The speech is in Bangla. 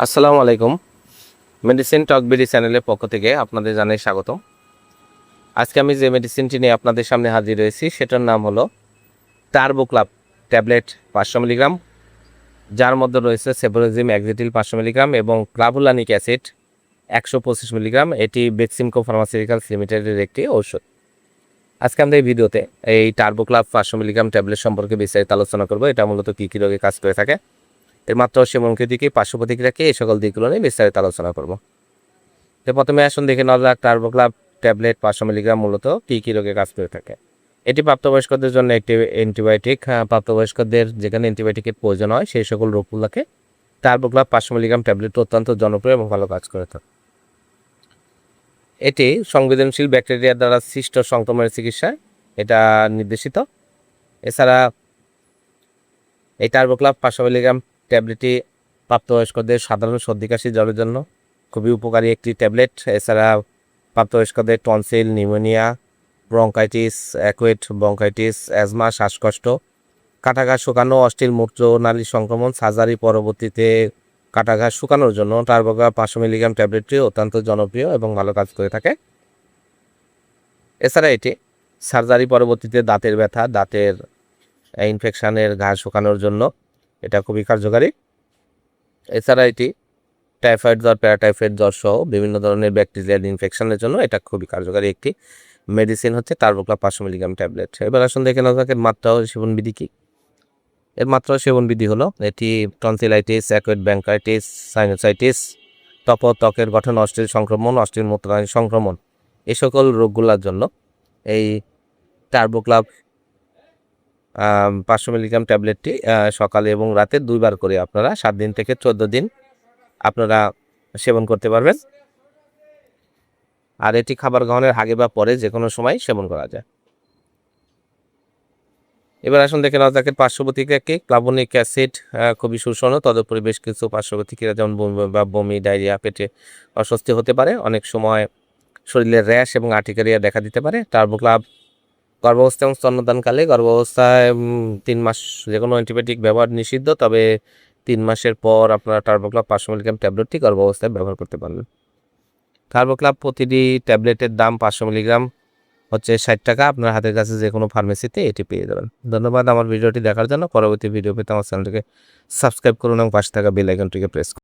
আসসালামু আলাইকুম। মেডিসিন টক বিডি চ্যানেলের পক্ষ থেকে আপনাদের জানাই স্বাগতম। আজকে আমি যে মেডিসিনটি নিয়ে আপনাদের সামনে হাজির হয়েছি সেটার নাম হলো টার্বোক্লাব ট্যাবলেট 500 মিলিগ্রাম, যার মধ্যে রয়েছে সেবোরেজিম অ্যাক্সিটিল 500 মিলিগ্রাম এবং ক্লাভুলানিক অ্যাসিড 125 মিলিগ্রাম। এটি বেক্সিমকো ফার্মাসিউটিক্যালস লিমিটেডের একটি ঔষধ। আজকে আমরা এই ভিডিওতে এই টার্বোক্লাব 500 মিলিগ্রাম ট্যাবলেট সম্পর্কে বিস্তারিত আলোচনা করব। এটা মূলত কী কী রোগে কাজ করে থাকে, এর মাত্রা ও সেবনকৃতি কি, পার্শ্ব প্রতিক্রিয়া কি, এই সকল দিকগুলো নিয়ে বিস্তারিত আলোচনা করব। তো প্রথমে আসুন দেখে নেওয়া যাক টার্বোক্লাব ট্যাবলেট 500 মিলিগ্রাম মূলত কী কী রোগে কাজ করে থাকে। এটি প্রাপ্তবয়স্কদের জন্য একটি অ্যান্টিবায়োটিক। প্রাপ্তবয়স্কদের যেখানে অ্যান্টিবায়োটিকের প্রয়োজন হয় সেই সকল রোগগুলোকে টার্বোক্লাব 500 মিলিগ্রাম ট্যাবলেট অত্যন্ত জনপ্রিয় এবং ভালো কাজ করে থাকে। এটি সংবেদনশীল ব্যাকটেরিয়া দ্বারা সৃষ্ট সংক্রমণের চিকিৎসায় এটা নির্দেশিত। এছাড়া এই টার্বোক্লাব 500 মিলিগ্রাম ট্যাবলেটটি প্রাপ্তবয়স্কদের সাধারণ সর্দি কাশি জ্বরের জন্য খুবই উপকারী একটি ট্যাবলেট। এছাড়া প্রাপ্তবয়স্কদের tonsil, pneumonia, bronchitis, acute bronchitis, asthma, শ্বাসকষ্ট, কাটাঘাট শুকানো, অস্থির মূত্রনালী সংক্রমণ, সার্জারি পরবর্তীতে কাটাঘাট শুকানোর জন্য টার্বোক্লাব 500 মিলিগ্রাম ট্যাবলেটটি অত্যন্ত জনপ্রিয় এবং ভালো কাজ করে থাকে। এছাড়া এটি সার্জারি পরবর্তীতে দাঁতের ব্যথা, দাঁতের ইনফেকশানের ঘা শুকানোর জন্য এটা খুবই কার্যকারী। এছাড়া এটি টাইফয়েড জ্বর, প্যারাটাইফয়েড জ্বর সহ বিভিন্ন ধরনের ব্যাকটেরিয়াল ইনফেকশনের জন্য এটা খুবই কার্যকারী একটি মেডিসিন হচ্ছে টার্বোক্লাব 500 মিলিগ্রাম ট্যাবলেট। এবার আসুন দেখে নেওয়া যাক এর মাত্রা ও সেবনবিধি কী। এর মাত্রা ও সেবনবিধি হলো এটি টনসিলাইটিস, অ্যাকুয়েট ব্রঙ্কাইটিস, সাইনোসাইটিস, ত্বকের গঠন, অস্থির সংক্রমণ, অস্থির মূত্রনালী সংক্রমণ, এই সকল রোগগুলোর জন্য এই টার্বোক্লাব 500 মিলিগ্রাম ট্যাবলেটটি সকালে এবং রাতে 2 বার করে আপনারা 7 দিন থেকে 14 দিন আপনারা সেবন করতে পারবেন। আর এটি খাবার গ্রহণের আগে বা পরে যে কোনো সময় সেবন করা যায়। এবার আসুন দেখে নেওয়া যাক পার্শ্ব প্রতিক্রিয়া কি। ক্লাভুলানিক অ্যাসিড খুবই সুষম, তদুপরি বেশ কিছু পার্শ্ব প্রতিক্রিয়া যেমন বমি, ডায়রিয়া, পেটে অস্বস্তি হতে পারে, অনেক সময় শরীরে র্যাশ এবং আর্টিকেরিয়া দেখা দিতে পারে। টার্বোক্লাব গর্ভাবস্থা এবং স্তন্যদানকালে, গর্ভাবস্থায় 3 মাস যে কোনো অ্যান্টিবায়োটিক ব্যবহার নিষিদ্ধ, তবে 3 মাসের পর আপনারা টার্বোক্লাব 500 মিলিগ্রাম ট্যাবলেটটি গর্ভাবস্থায় ব্যবহার করতে পারবেন। টার্বোক্লাব প্রতিটি ট্যাবলেটের দাম 500 মিলিগ্রাম হচ্ছে 60 টাকা। আপনার হাতের কাছে যে কোনো ফার্মেসিতে এটি পেয়ে যাবেন। ধন্যবাদ আমার ভিডিওটি দেখার জন্য। পরবর্তী ভিডিও পেতে আমার চ্যানেলটিকে সাবস্ক্রাইব করুন এবং পাশে থাকা বেল আইকনটিকে প্রেস করুন।